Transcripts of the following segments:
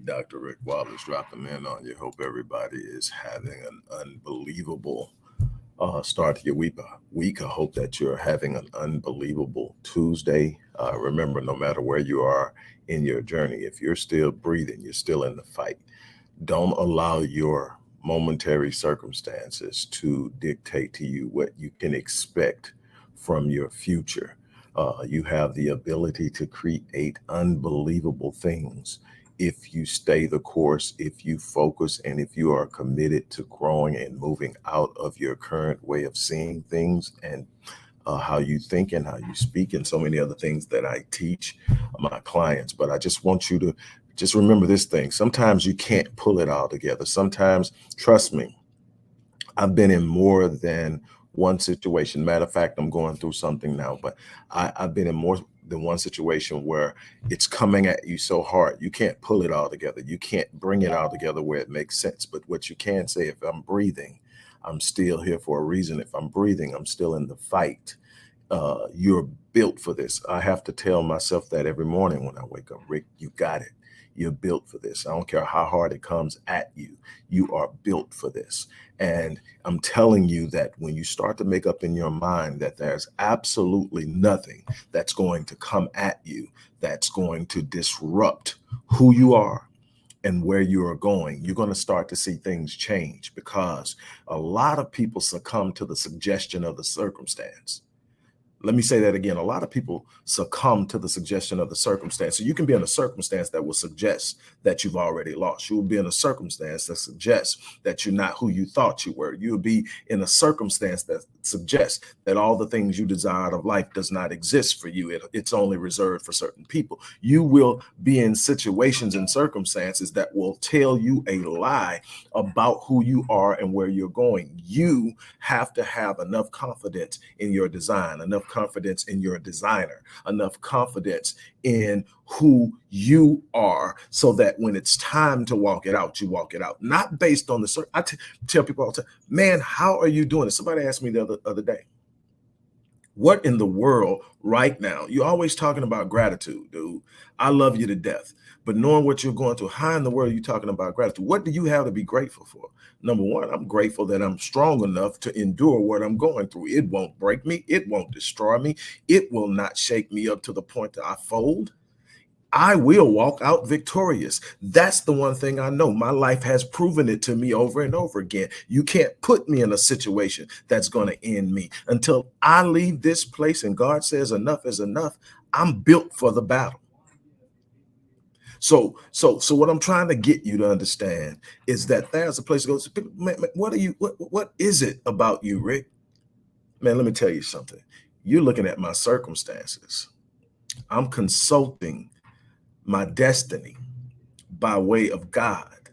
Dr. Rick Wallace dropping in on you. Hope everybody is having an unbelievable start to your week. I hope that you're having an unbelievable Tuesday. Remember, no matter where you are in your journey, if you're still breathing, you're still in the fight. Don't allow your momentary circumstances to dictate to you what you can expect from your future. You have the ability to create unbelievable things if you stay the course, if you focus, and if you are committed to growing and moving out of your current way of seeing things and how you think and how you speak, and so many other things that I teach my clients. But I just want you to just remember this thing. Sometimes you can't pull it all together. Sometimes, trust me, I've been in more than one situation. Matter of fact, I'm going through something now, but I've been in more than one situation where it's coming at you so hard. You can't pull it all together. You can't bring it all together where it makes sense. But what you can say, if I'm breathing, I'm still here for a reason. If I'm breathing, I'm still in the fight. You're built for this. I have to tell myself that every morning when I wake up. Rick, you got it. You're built for this. I don't care how hard it comes at you. You are built for this. And I'm telling you that when you start to make up in your mind that there's absolutely nothing that's going to come at you, that's going to disrupt who you are and where you are going, you're going to start to see things change, because a lot of people succumb to the suggestion of the circumstance. Let me say that again. A lot of people succumb to the suggestion of the circumstance. So you can be in a circumstance that will suggest that you've already lost. You will be in a circumstance that suggests that you're not who you thought you were. You'll be in a circumstance that suggests that all the things you desire out of life does not exist for you. It's only reserved for certain people. You will be in situations and circumstances that will tell you a lie about who you are and where you're going. You have to have enough confidence in your design, enough confidence in your designer, enough confidence in who you are, so that when it's time to walk it out, you walk it out, not based on the tell people all the time, man, how are you doing it? Somebody asked me the other day, what in the world right now? You're always talking about gratitude, dude. I love you to death. But knowing what you're going through, how in the world are you talking about gratitude? What do you have to be grateful for? Number one, I'm grateful that I'm strong enough to endure what I'm going through. It won't break me. It won't destroy me. It will not shake me up to the point that I fold. I will walk out victorious. That's the one thing I know. My life has proven it to me over and over again. You can't put me in a situation that's going to end me. Until I leave this place and God says enough is enough, I'm built for the battle. So what I'm trying to get you to understand is that there's a place to go. Man, what is it about you, Rick? Man, let me tell you something. You're looking at my circumstances. I'm consulting my destiny by way of God.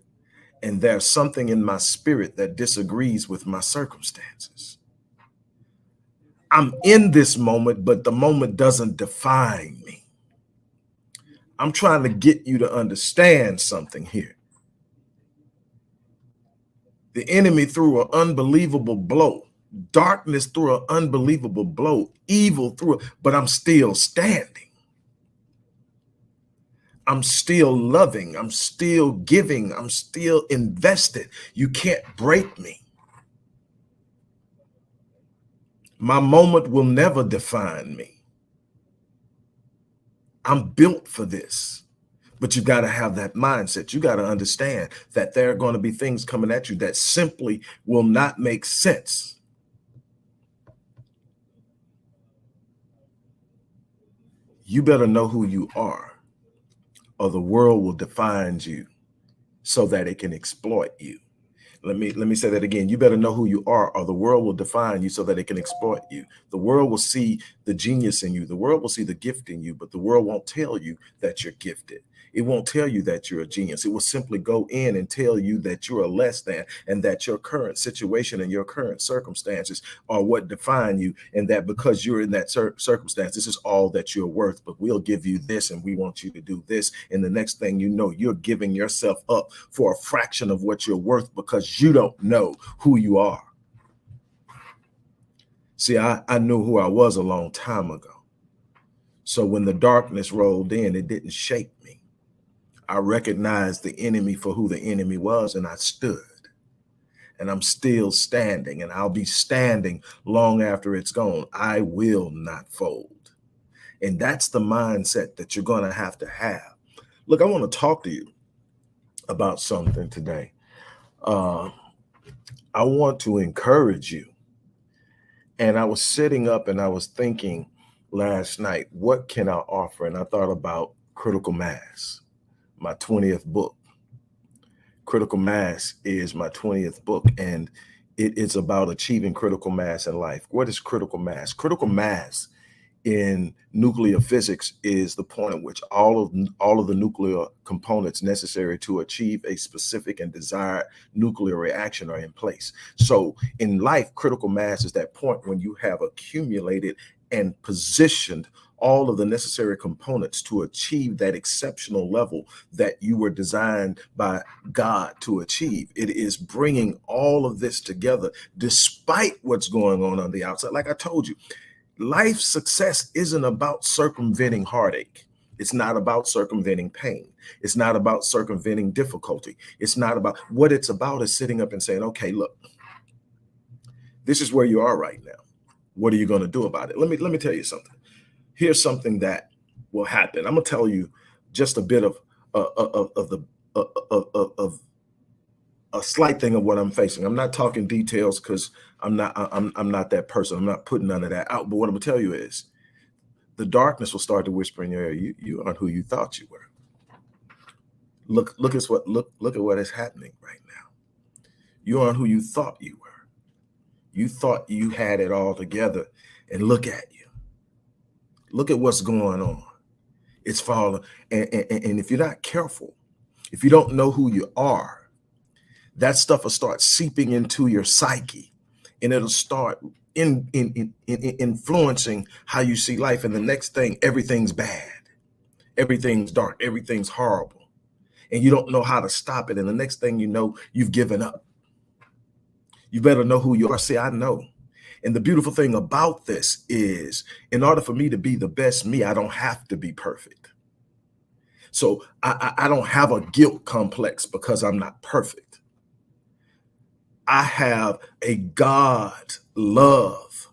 And there's something in my spirit that disagrees with my circumstances. I'm in this moment, but the moment doesn't define me. I'm trying to get you to understand something here. The enemy threw an unbelievable blow. Darkness threw an unbelievable blow. Evil threw it, but I'm still standing. I'm still loving. I'm still giving. I'm still invested. You can't break me. My moment will never define me. I'm built for this. But you got to have that mindset. You got to understand that there are going to be things coming at you that simply will not make sense. You better know who you are, or the world will define you so that it can exploit you. Let me say that again. You better know who you are, or the world will define you so that it can exploit you. The world will see the genius in you. The world will see the gift in you, but the world won't tell you that you're gifted. It won't tell you that you're a genius. It will simply go in and tell you that you're a less than, and that your current situation and your current circumstances are what define you, and that because you're in that circumstance, this is all that you're worth, but we'll give you this and we want you to do this. And the next thing you know, you're giving yourself up for a fraction of what you're worth because you don't know who you are. See, I knew who I was a long time ago. So when the darkness rolled in, it didn't shake me. I recognized the enemy for who the enemy was, and I stood. And I'm still standing, and I'll be standing long after it's gone. I will not fold. And that's the mindset that you're going to have. Look, I want to talk to you about something today. I want to encourage you. And I was sitting up and I was thinking last night, what can I offer? And I thought about Critical Mass, my 20th book. Critical Mass is my 20th book, and it is about achieving critical mass in life. What is critical mass? Critical mass in nuclear physics is the point at which all of the nuclear components necessary to achieve a specific and desired nuclear reaction are in place. So in life, critical mass is that point when you have accumulated and positioned all of the necessary components to achieve that exceptional level that you were designed by God to achieve. It is bringing all of this together despite what's going on the outside. Like I told you, life success isn't about circumventing heartache. It's not about circumventing pain. It's not about circumventing difficulty. It's not about what it's about is sitting up and saying, okay, look, this is where you are right now. What are you going to do about it? Let me tell you something. Here's something that will happen. I'm going to tell you just a bit of a slight thing of what I'm facing. I'm not talking details because I'm not that person. I'm not putting none of that out. But what I'm gonna tell you is the darkness will start to whisper in your ear, you aren't who you thought you were. Look at what is happening right now. You aren't who you thought you were. You thought you had it all together, and look at you. Look at what's going on. It's falling. And if you're not careful, if you don't know who you are, that stuff will start seeping into your psyche, and it'll start influencing how you see life. And the next thing, everything's bad, everything's dark, everything's horrible, and you don't know how to stop it. And the next thing you know, you've given up. You better know who you are. See, I know. And the beautiful thing about this is, in order for me to be the best me, I don't have to be perfect. So I don't have a guilt complex because I'm not perfect. I have a God love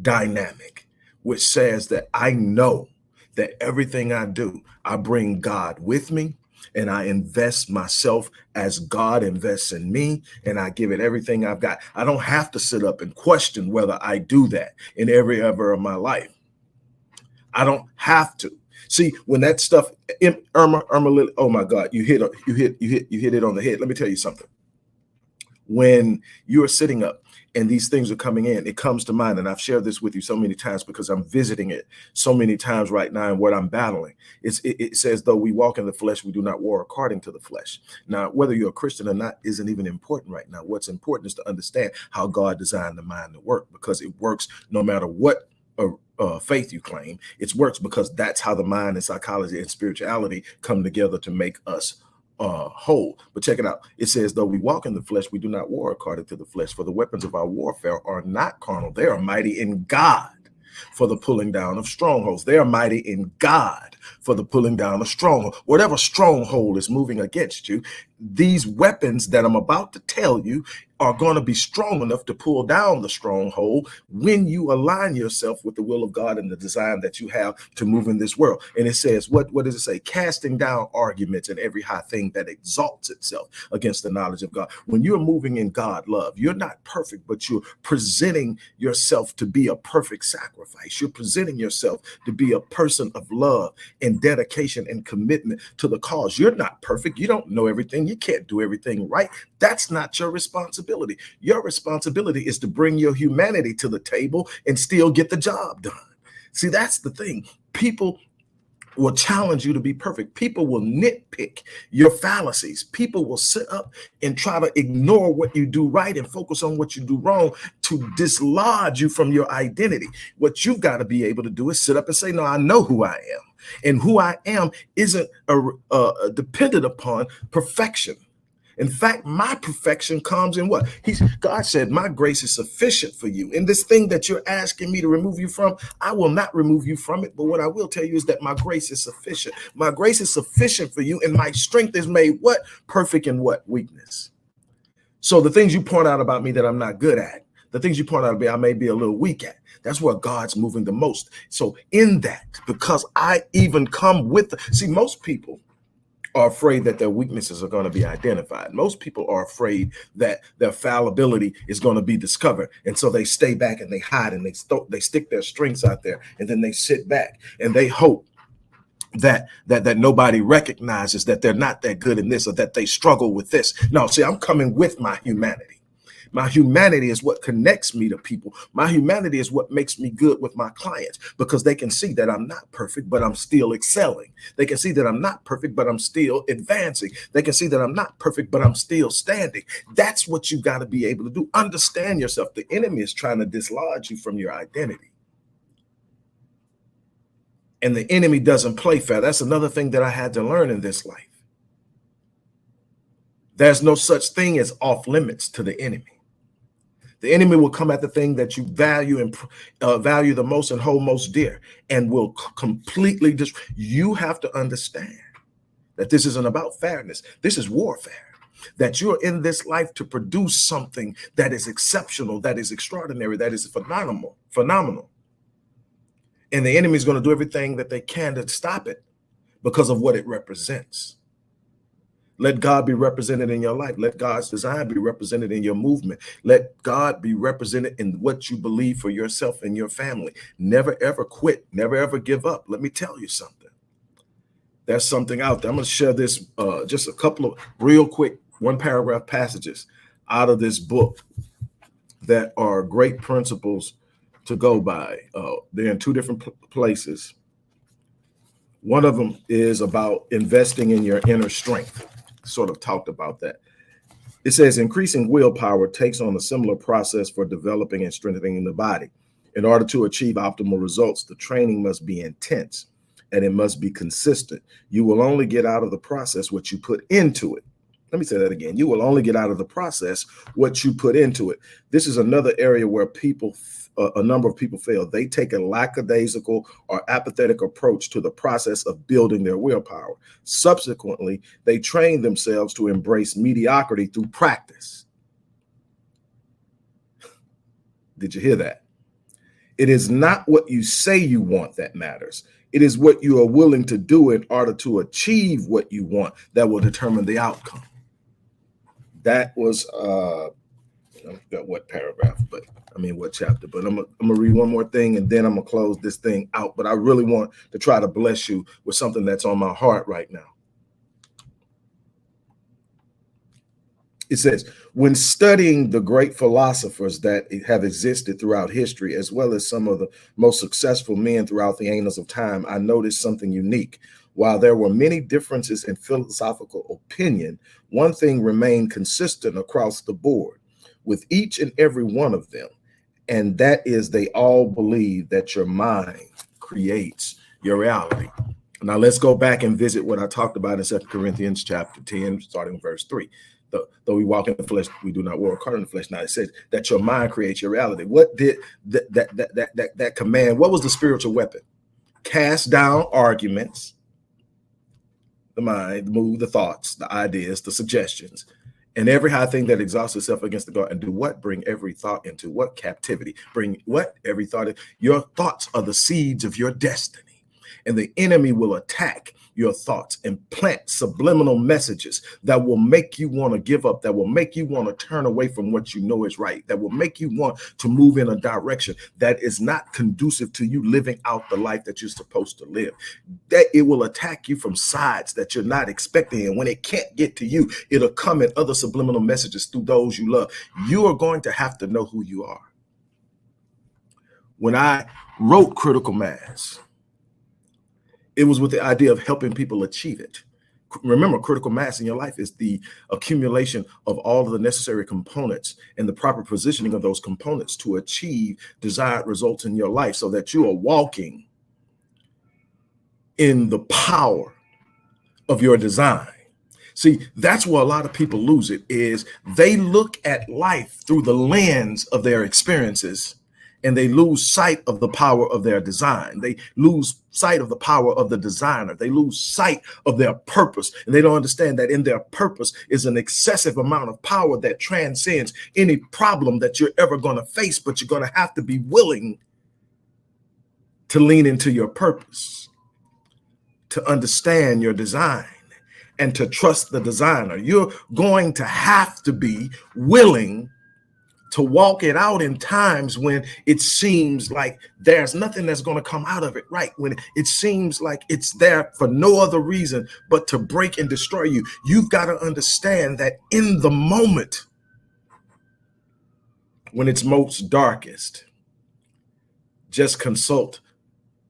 dynamic, which says that I know that everything I do, I bring God with me, and I invest myself as God invests in me, and I give it everything I've got. I don't have to sit up and question whether I do that in every ever of my life. I don't have to. See, when that stuff, Irma, oh my God, you hit it on the head. Let me tell you something. When you are sitting up and these things are coming in, it comes to mind, and I've shared this with you so many times because I'm visiting it so many times right now, and what I'm battling. It says, though we walk in the flesh, we do not war according to the flesh. Now, whether you're a Christian or not isn't even important right now. What's important is to understand how God designed the mind to work, because it works no matter what faith you claim. It works because that's how the mind and psychology and spirituality come together to make us whole. But check it out. It says, though we walk in the flesh, we do not war according to the flesh. For the weapons of our warfare are not carnal. They are mighty in God for the pulling down of strongholds. They are mighty in God for the pulling down of strongholds. Whatever stronghold is moving against you, these weapons that I'm about to tell you are going to be strong enough to pull down the stronghold when you align yourself with the will of God and the design that you have to move in this world. And it says, what does it say? Casting down arguments and every high thing that exalts itself against the knowledge of God. When you're moving in God love, you're not perfect, but you're presenting yourself to be a perfect sacrifice. You're presenting yourself to be a person of love and dedication and commitment to the cause. You're not perfect. You don't know everything. You can't do everything right. That's not your responsibility. Your responsibility is to bring your humanity to the table and still get the job done. See, that's the thing. People will challenge you to be perfect. People will nitpick your fallacies. People will sit up and try to ignore what you do right and focus on what you do wrong to dislodge you from your identity. What you've got to be able to do is sit up and say, no, I know who I am. And who I am isn't dependent upon perfection. In fact, my perfection comes in what? God said, my grace is sufficient for you. In this thing that you're asking me to remove you from, I will not remove you from it. But what I will tell you is that my grace is sufficient. My grace is sufficient for you, and my strength is made what? Perfect in what? Weakness. So the things you point out about me that I'm not good at, the things you point out about me I may be a little weak at, that's where God's moving the most. So in that, because I even come with, see, most people are afraid that their weaknesses are going to be identified. Most people are afraid that their fallibility is going to be discovered. And so they stay back and they hide and they stick their strengths out there, and then they sit back and they hope that nobody recognizes that they're not that good in this, or that they struggle with this. No, see, I'm coming with my humanity. My humanity is what connects me to people. My humanity is what makes me good with my clients, because they can see that I'm not perfect, but I'm still excelling. They can see that I'm not perfect, but I'm still advancing. They can see that I'm not perfect, but I'm still standing. That's what you got to be able to do. Understand yourself. The enemy is trying to dislodge you from your identity. And the enemy doesn't play fair. That's another thing that I had to learn in this life. There's no such thing as off limits to the enemy. The enemy will come at the thing that you value and value the most and hold most dear, and will completely you have to understand that this isn't about fairness. This is warfare. That you're in this life to produce something that is exceptional, that is extraordinary, that is phenomenal. And the enemy is going to do everything that they can to stop it because of what it represents. Let God be represented in your life. Let God's design be represented in your movement. Let God be represented in what you believe for yourself and your family. Never, ever quit. Never, ever give up. Let me tell you something. There's something out there. I'm going to share this, just a couple of real quick, one paragraph passages out of this book that are great principles to go by. They're in two different places. One of them is about investing in your inner strength. Sort of talked about that. It says increasing willpower takes on a similar process for developing and strengthening the body. In order to achieve optimal results, the training must be intense and it must be consistent. You will only get out of the process what you put into it. Let me say that again. You will only get out of the process what you put into it. This is another area where a number of people fail. They take a lackadaisical or apathetic approach to the process of building their willpower. Subsequently, they train themselves to embrace mediocrity through practice. Did you hear that? It is not what you say you want that matters. It is what you are willing to do in order to achieve what you want that will determine the outcome. That was I forgot what paragraph, but I mean what chapter. But I'm gonna read one more thing and then I'm gonna close this thing out. But I really want to try to bless you with something that's on my heart right now. It says, when studying the great philosophers that have existed throughout history, as well as some of the most successful men throughout the annals of time, I noticed something unique. While there were many differences in philosophical opinion, one thing remained consistent across the board with each and every one of them, and that is they all believe that your mind creates your reality. Now let's go back and visit what I talked about in 2 Corinthians chapter 10, starting verse 3. Though we walk in the flesh, we do not war according to the flesh. Now it says that your mind creates your reality. What did that command? What was the spiritual weapon? Cast down arguments, the mind, the mood, the thoughts, the ideas, the suggestions, and every high thing that exalts itself against the God. And do what? Bring every thought into what? Captivity. Bring what? Every thought. Your thoughts are the seeds of your destiny. And the enemy will attack your thoughts and plant subliminal messages that will make you want to give up, that will make you want to turn away from what you know is right, that will make you want to move in a direction that is not conducive to you living out the life that you're supposed to live. That it will attack you from sides that you're not expecting. And when it can't get to you, it'll come in other subliminal messages through those you love. You are going to have to know who you are. When I wrote Critical Mass, it was with the idea of helping people achieve it. Remember, critical mass in your life is the accumulation of all of the necessary components and the proper positioning of those components to achieve desired results in your life, so that you are walking in the power of your design. See, that's where a lot of people lose it, is they look at life through the lens of their experiences, and they lose sight of the power of their design. They lose sight of the power of the designer. They lose sight of their purpose. And they don't understand that in their purpose is an excessive amount of power that transcends any problem that you're ever going to face, but you're going to have to be willing to lean into your purpose, to understand your design, and to trust the designer. You're going to have to be willing to walk it out in times when it seems like there's nothing that's going to come out of it right, when it seems like it's there for no other reason but to break and destroy you. You've got to understand that in the moment when it's most darkest, just consult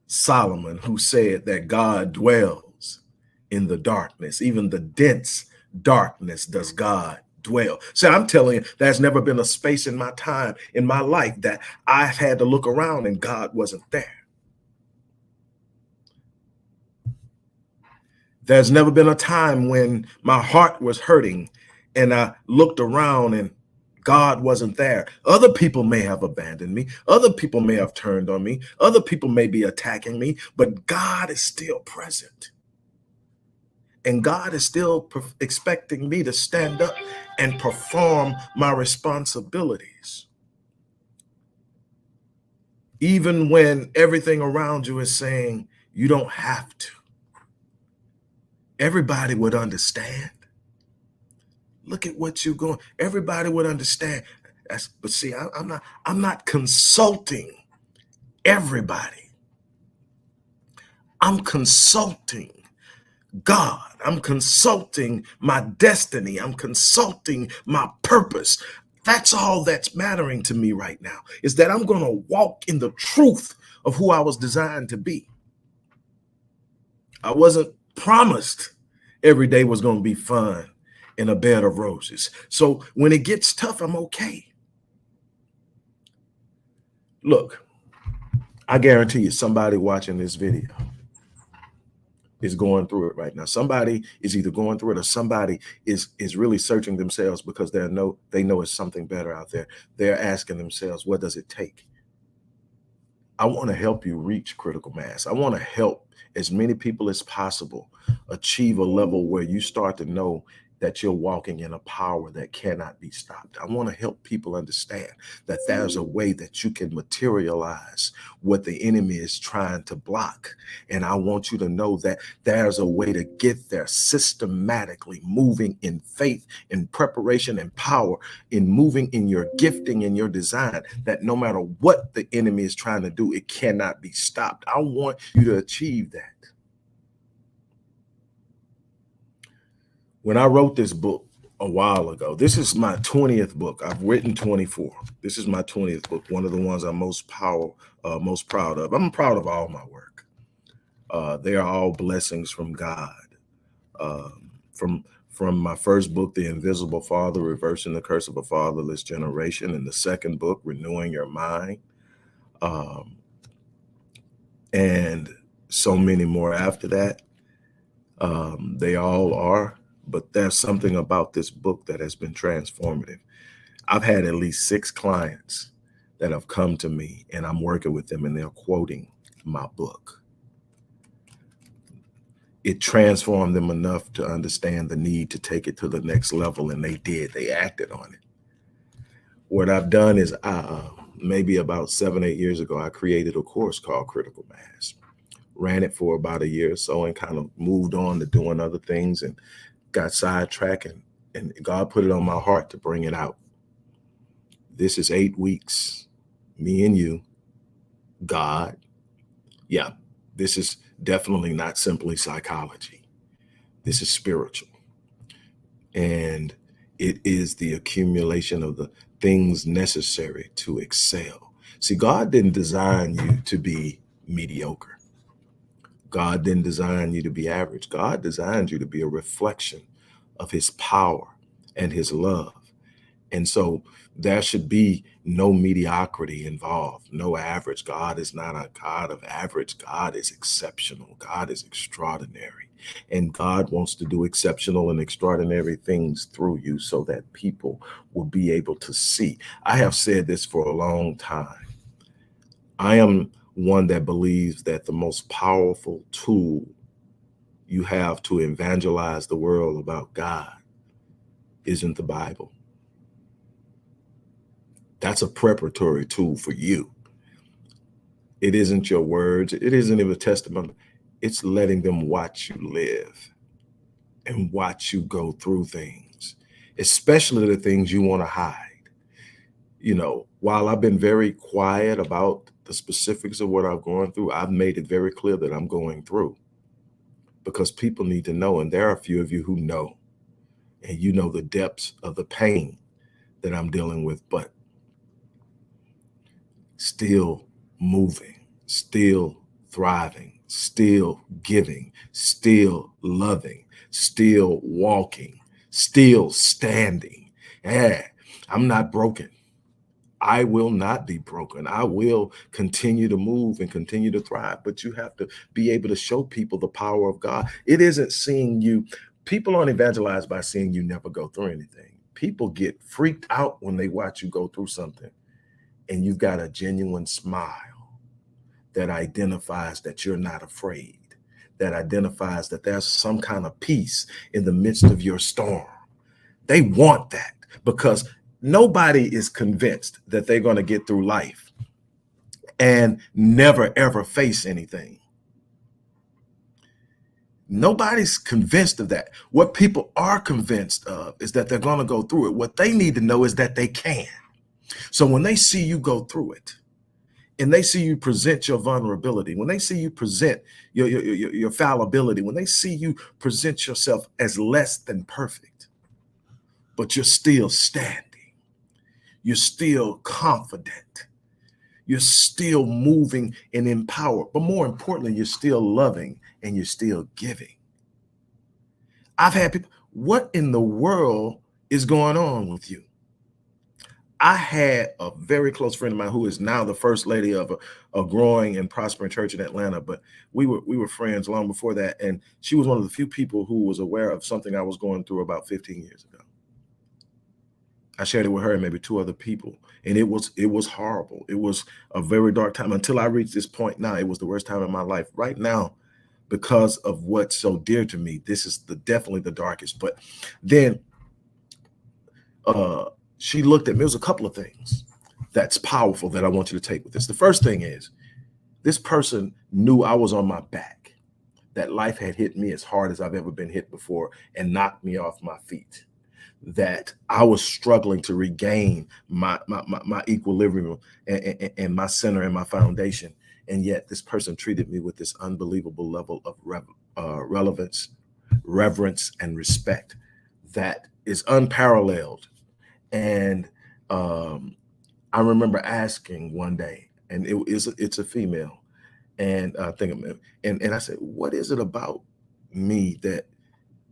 Solomon, who said that God dwells in the darkness. Even the dense darkness does God dwell. So I'm telling you, there's never been a space in my time, in my life, that I've had to look around and God wasn't there. There's never been a time when my heart was hurting and I looked around and God wasn't there. Other people may have abandoned me. Other people may have turned on me. Other people may be attacking me, but God is still present. And God is still expecting me to stand up and perform my responsibilities. Even when everything around you is saying you don't have to. Everybody would understand. Look at what you're going. Everybody would understand. But see, I'm not consulting everybody. I'm consulting God. I'm consulting my destiny. I'm consulting my purpose. That's all that's mattering to me right now, is that I'm going to walk in the truth of who I was designed to be. I wasn't promised every day was going to be fun in a bed of roses. So when it gets tough, I'm okay. Look, I guarantee you somebody watching this video is going through it right now. Somebody is either going through it, or somebody is really searching themselves because they know it's something better out there. They're asking themselves, what does it take? I want to help you reach critical mass. I want to help as many people as possible achieve a level where you start to know that you're walking in a power that cannot be stopped. I want to help people understand that there's a way that you can materialize what the enemy is trying to block. And I want you to know that there's a way to get there systematically, moving in faith, in preparation, and power, in moving in your gifting and your design, that no matter what the enemy is trying to do, it cannot be stopped. I want you to achieve that. When I wrote this book a while ago, this is my 20th book. I've written 24. This is my 20th book, one of the ones I'm most proud of. I'm proud of all my work. They are all blessings from God. From my first book, The Invisible Father, Reversing the Curse of a Fatherless Generation, and the second book, Renewing Your Mind, and so many more after that. They all are. But there's something about this book that has been transformative. I've had at least 6 clients that have come to me, and I'm working with them, and they're quoting my book. It transformed them enough to understand the need to take it to the next level, and they did. They acted on it. What I've done is maybe about 7, 8 years ago, I created a course called Critical Mass. Ran it for about a year or so and kind of moved on to doing other things and got sidetracked, and God put it on my heart to bring it out. This is 8 weeks, me and you, God. Yeah, this is definitely not simply psychology. This is spiritual. And it is the accumulation of the things necessary to excel. See, God didn't design you to be mediocre. God didn't design you to be average. God designed you to be a reflection of his power and his love. And so there should be no mediocrity involved, no average. God is not a God of average. God is exceptional. God is extraordinary. And God wants to do exceptional and extraordinary things through you so that people will be able to see. I have said this for a long time. I am one that believes that the most powerful tool you have to evangelize the world about God isn't the Bible. That's a preparatory tool for you. It isn't your words. It isn't even a testimony. It's letting them watch you live and watch you go through things, especially the things you want to hide. You know, while I've been very quiet about the specifics of what I'm going through, I've made it very clear that I'm going through because people need to know. And there are a few of you who know, and you know the depths of the pain that I'm dealing with, but still moving, still thriving, still giving, still loving, still walking, still standing. Yeah, I'm not broken. I will not be broken. I will continue to move and continue to thrive. But you have to be able to show people the power of God. It isn't seeing you. People aren't evangelized by seeing you never go through anything. People get freaked out when they watch you go through something and you've got a genuine smile that identifies that you're not afraid, that identifies that there's some kind of peace in the midst of your storm. They want that because nobody is convinced that they're going to get through life and never, ever face anything. Nobody's convinced of that. What people are convinced of is that they're going to go through it. What they need to know is that they can. So when they see you go through it, and they see you present your vulnerability, when they see you present your fallibility, when they see you present yourself as less than perfect, but you're still standing, you're still confident, you're still moving and empowered, but more importantly, you're still loving and you're still giving. I've had people, what in the world is going on with you? I had a very close friend of mine who is now the first lady of a growing and prospering church in Atlanta, but we were friends long before that. And she was one of the few people who was aware of something I was going through about 15 years ago. I shared it with her and maybe two other people. And it was horrible. It was a very dark time until I reached this point now. It was the worst time in my life. Right now, because of what's so dear to me, this is definitely the darkest. But then she looked at me. There's a couple of things that's powerful that I want you to take with this. The first thing is this person knew I was on my back, that life had hit me as hard as I've ever been hit before and knocked me off my feet, that I was struggling to regain my equilibrium and my center and my foundation. And yet this person treated me with this unbelievable level of relevance, reverence, and respect that is unparalleled. And I remember asking one day, and it's a female, and I think, and I said, what is it about me that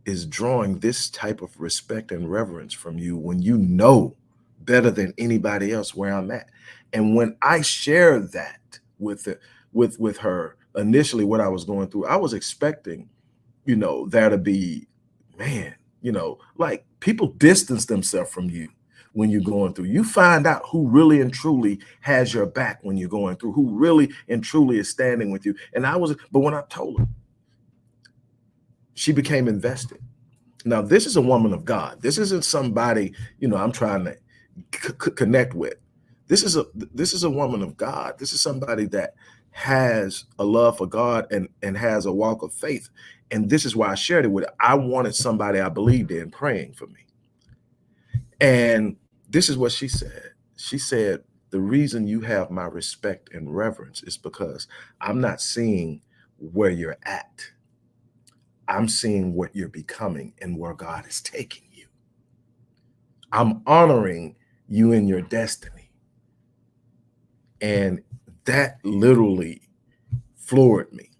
is drawing this type of respect and reverence from you when you know better than anybody else where I'm at? And when I shared that with her, initially what I was going through, I was expecting, there to be, man, like people distance themselves from you when you're going through. You find out who really and truly has your back when you're going through, who really and truly is standing with you. And but when I told her, she became invested. Now, this is a woman of God. This isn't somebody, I'm trying to connect with. This is a woman of God. This is somebody that has a love for God and has a walk of faith. And this is why I shared it with her. I wanted somebody I believed in praying for me. And this is what she said. She said, the reason you have my respect and reverence is because I'm not seeing where you're at. I'm seeing what you're becoming and where God is taking you. I'm honoring you in your destiny. And that literally floored me.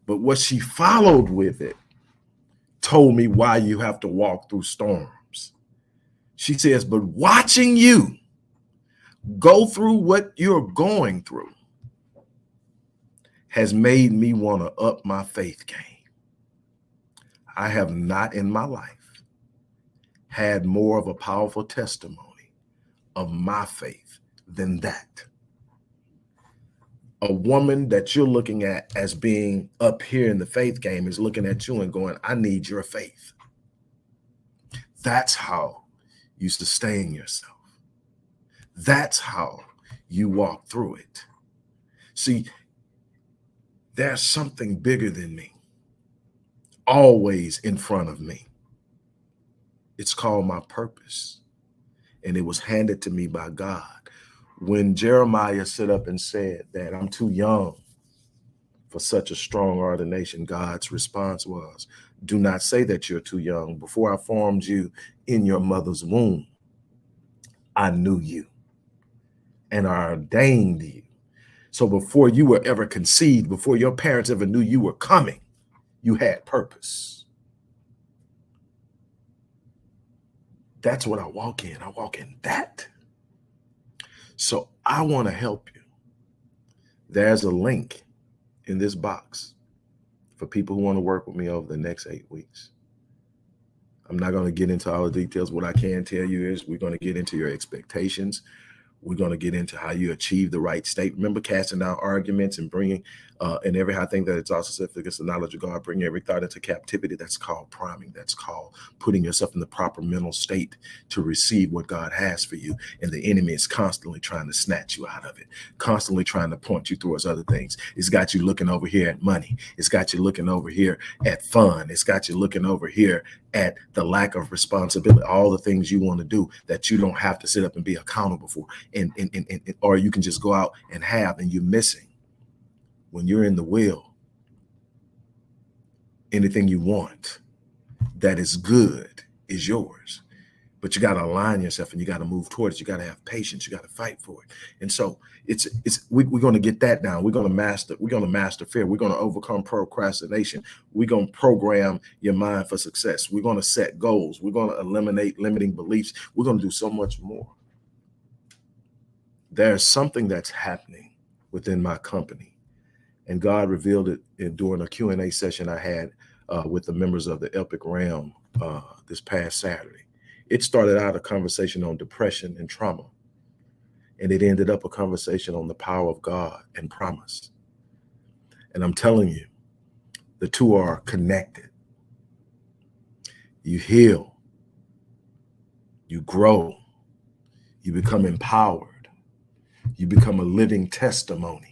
But what she followed with it told me why you have to walk through storms. She says, but watching you go through what you're going through has made me want to up my faith game. I have not in my life had more of a powerful testimony of my faith than that. A woman that you're looking at as being up here in the faith game is looking at you and going, I need your faith. That's how you sustain yourself. That's how you walk through it. See, there's something bigger than me, always in front of me. It's called my purpose, and it was handed to me by God. When Jeremiah stood up and said that I'm too young for such a strong ordination, God's response was, do not say that you're too young. Before I formed you in your mother's womb, I knew you and I ordained you. So before you were ever conceived, before your parents ever knew you were coming, you had purpose. That's what I walk in. I walk in that. So I want to help you. There's a link in this box for people who want to work with me over the next 8 weeks. I'm not going to get into all the details. What I can tell you is we're going to get into your expectations. We're going to get into how you achieve the right state. Remember, casting out arguments and bringing and every high thing that it's also said against the knowledge of God, bring every thought into captivity. That's called priming. That's called putting yourself in the proper mental state to receive what God has for you. And the enemy is constantly trying to snatch you out of it, constantly trying to point you towards other things. It's got you looking over here at money. It's got you looking over here at fun. It's got you looking over here at the lack of responsibility, all the things you want to do that you don't have to sit up and be accountable for. And or you can just go out and have, and you're missing. When you're in the will, anything you want that is good is yours. But you got to align yourself and you got to move towards it. You got to have patience. You got to fight for it. And so we're going to get that down. We're going to master fear. We're going to overcome procrastination. We're going to program your mind for success. We're going to set goals. We're going to eliminate limiting beliefs. We're going to do so much more. There's something that's happening within my company. And God revealed it during a Q&A session I had with the members of the Epic Realm this past Saturday. It started out a conversation on depression and trauma, and it ended up a conversation on the power of God and promise. And I'm telling you, the two are connected. You heal, you grow, you become empowered, you become a living testimony.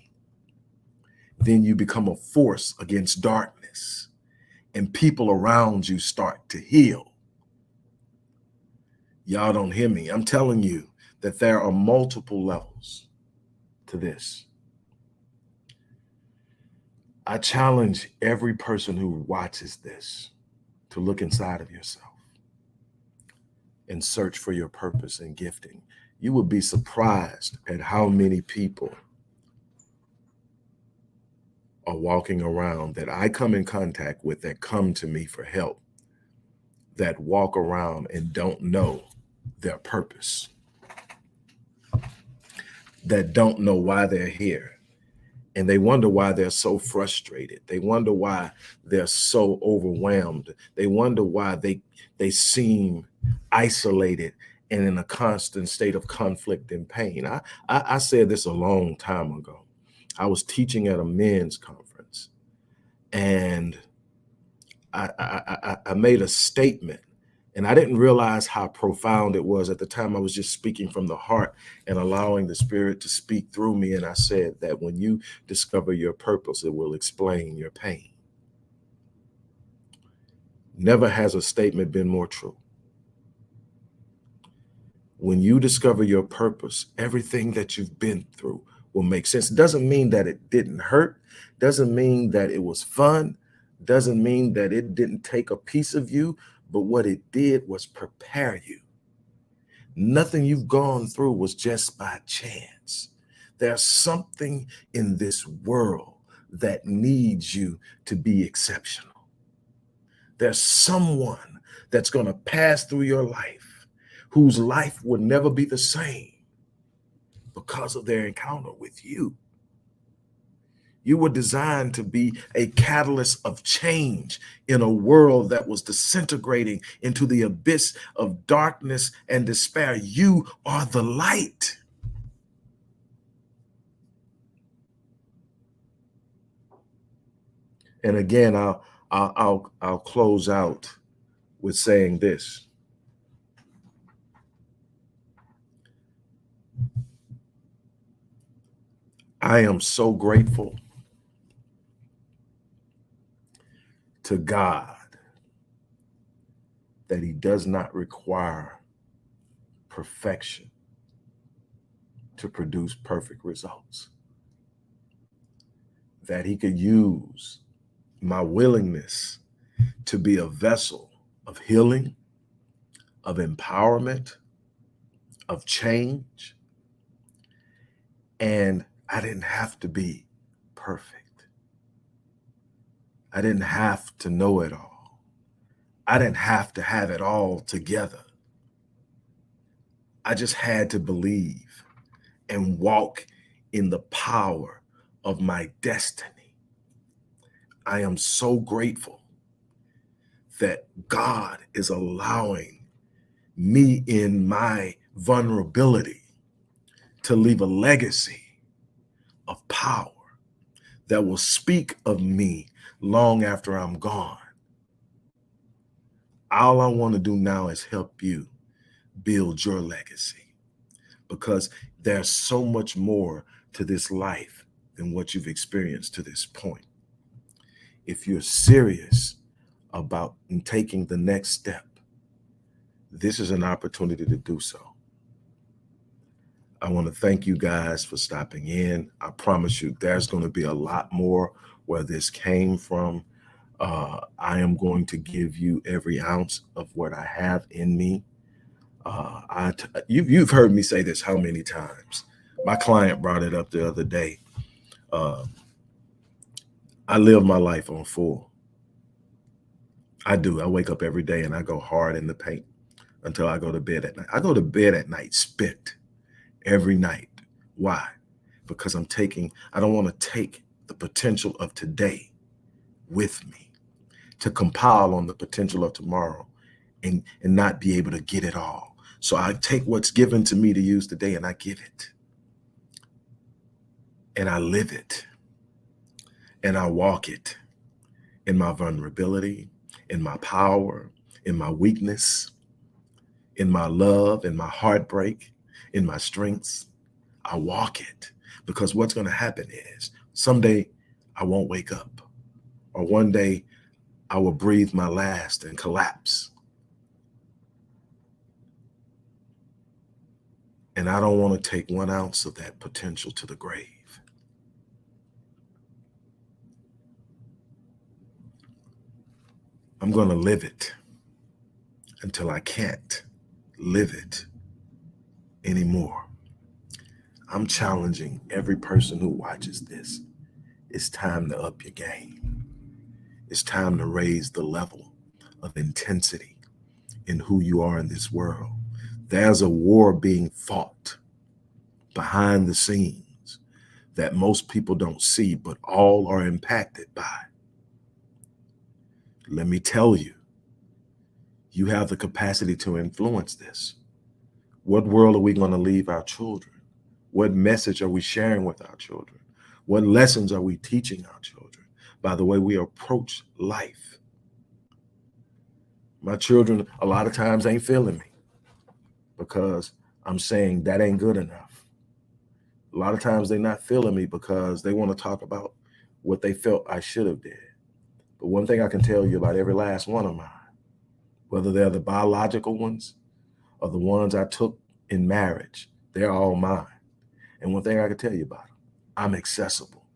Then you become a force against darkness, and people around you start to heal. Y'all don't hear me. I'm telling you that there are multiple levels to this. I challenge every person who watches this to look inside of yourself and search for your purpose and gifting. You would be surprised at how many people are walking around that I come in contact with, that come to me for help, that walk around and don't know their purpose, that don't know why they're here. And they wonder why they're so frustrated. They wonder why they're so overwhelmed. They wonder why they seem isolated and in a constant state of conflict and pain. I said this a long time ago. I was teaching at a men's conference, and I made a statement, and I didn't realize how profound it was at the time. I was just speaking from the heart and allowing the Spirit to speak through me. And I said that when you discover your purpose, it will explain your pain. Never has a statement been more true. When you discover your purpose, everything that you've been through will make sense. Doesn't mean that it didn't hurt. Doesn't mean that it was fun. Doesn't mean that it didn't take a piece of you, but what it did was prepare you. Nothing you've gone through was just by chance. There's something in this world that needs you to be exceptional. There's someone that's going to pass through your life whose life would never be the same because of their encounter with you. You were designed to be a catalyst of change in a world that was disintegrating into the abyss of darkness and despair. You are the light. And again, I'll close out with saying this. I am so grateful to God that he does not require perfection to produce perfect results. That he could use my willingness to be a vessel of healing, of empowerment, of change. And I didn't have to be perfect. I didn't have to know it all. I didn't have to have it all together. I just had to believe and walk in the power of my destiny. I am so grateful that God is allowing me in my vulnerability to leave a legacy of power that will speak of me long after I'm gone. All I want to do now is help you build your legacy, because there's so much more to this life than what you've experienced to this point. If you're serious about taking the next step, this is an opportunity to do so. I want to thank you guys for stopping in. I promise you there's going to be a lot more where this came from. I am going to give you every ounce of what I have in me. You've heard me say this how many times? My client brought it up the other day. I live my life on full. I do. I wake up every day and I go hard in the paint until I go to bed at night. I go to bed at night spent every night. Why? Because I don't want to take the potential of today with me to compile on the potential of tomorrow and not be able to get it all. So I take what's given to me to use today and I give it. And I live it. And I walk it in my vulnerability, in my power, in my weakness, in my love, in my heartbreak, in my strengths. I walk it, because what's going to happen is someday I won't wake up, or one day I will breathe my last and collapse. And I don't want to take 1 ounce of that potential to the grave. I'm going to live it until I can't live it anymore. I'm challenging every person who watches this. It's time to up your game. It's time to raise the level of intensity in who you are in this world. There's a war being fought behind the scenes that most people don't see, but all are impacted by. Let me tell you, you have the capacity to influence this. What world are we going to leave our children? What message are we sharing with our children? What lessons are we teaching our children by the way we approach life? My children a lot of times ain't feeling me because I'm saying that ain't good enough. A lot of times they're not feeling me because they want to talk about what they felt I should have did. But one thing I can tell you about every last one of mine, whether they're the biological ones or the ones I took in marriage, they're all mine. And one thing I can tell you about them, I'm accessible.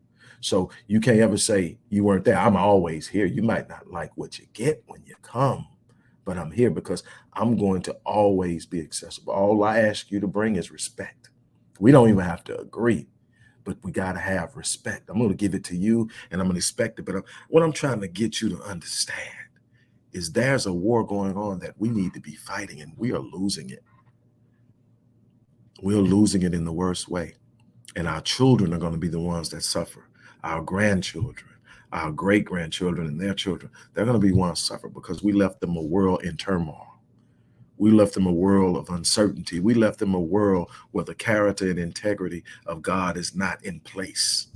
So you can't ever say you weren't there. I'm always here. You might not like what you get when you come, but I'm here because I'm going to always be accessible. All I ask you to bring is respect. We don't even have to agree, but we got to have respect. I'm going to give it to you and I'm going to expect it. But what I'm trying to get you to understand is there's a war going on that we need to be fighting, and we are losing it. We're losing it in the worst way. And our children are going to be the ones that suffer. Our grandchildren, our great-grandchildren and their children, they're going to be ones suffer because we left them a world in turmoil. We left them a world of uncertainty. We left them a world where the character and integrity of God is not in place.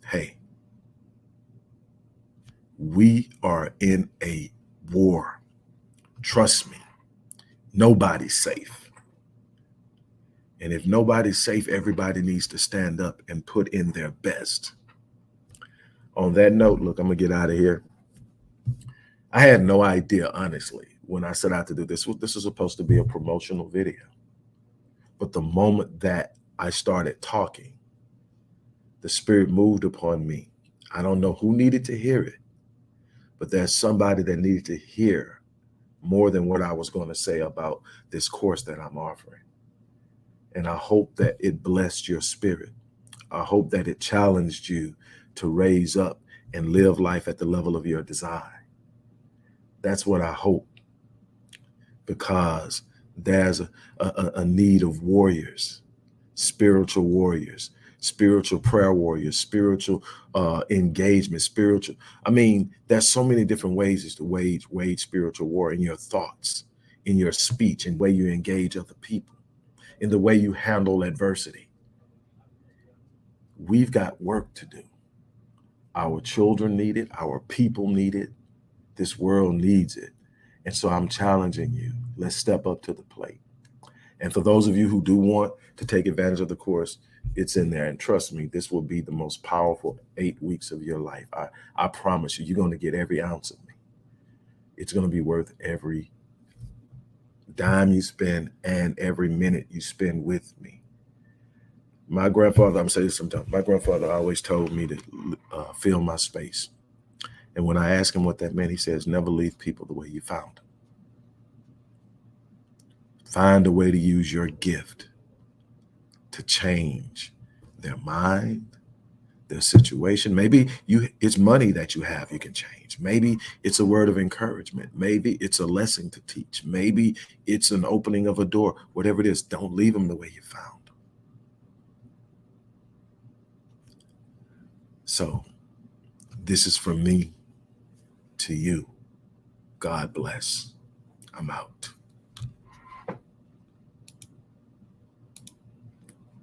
Hey, we are in a war. Trust me, nobody's safe. And if nobody's safe, everybody needs to stand up and put in their best. On that note, look, I'm going to get out of here. I had no idea, honestly, when I set out to do this. This was supposed to be a promotional video. But the moment that I started talking, the Spirit moved upon me. I don't know who needed to hear it, but there's somebody that needed to hear more than what I was going to say about this course that I'm offering. And I hope that it blessed your spirit. I hope that it challenged you to raise up and live life at the level of your design. That's what I hope, because there's a need of warriors, spiritual prayer warriors, spiritual engagement, spiritual. I mean, there's so many different ways to wage spiritual war in your thoughts, in your speech, in the way you engage other people, in the way you handle adversity. We've got work to do. Our children need it. Our people need it. This world needs it. And so I'm challenging you. Let's step up to the plate. And for those of you who do want to take advantage of the course, it's in there. And trust me, this will be the most powerful 8 weeks of your life. I promise you, you're going to get every ounce of me. It's going to be worth every dime you spend and every minute you spend with me. My grandfather, I'm saying this sometimes, my grandfather always told me to fill my space. And when I asked him what that meant, he says, never leave people the way you found them. Find a way to use your gift to change their mind, their situation. Maybe it's money that you have you can change. Maybe it's a word of encouragement. Maybe it's a lesson to teach. Maybe it's an opening of a door. Whatever it is, don't leave them the way you found. So this is from me to you. God bless. I'm out.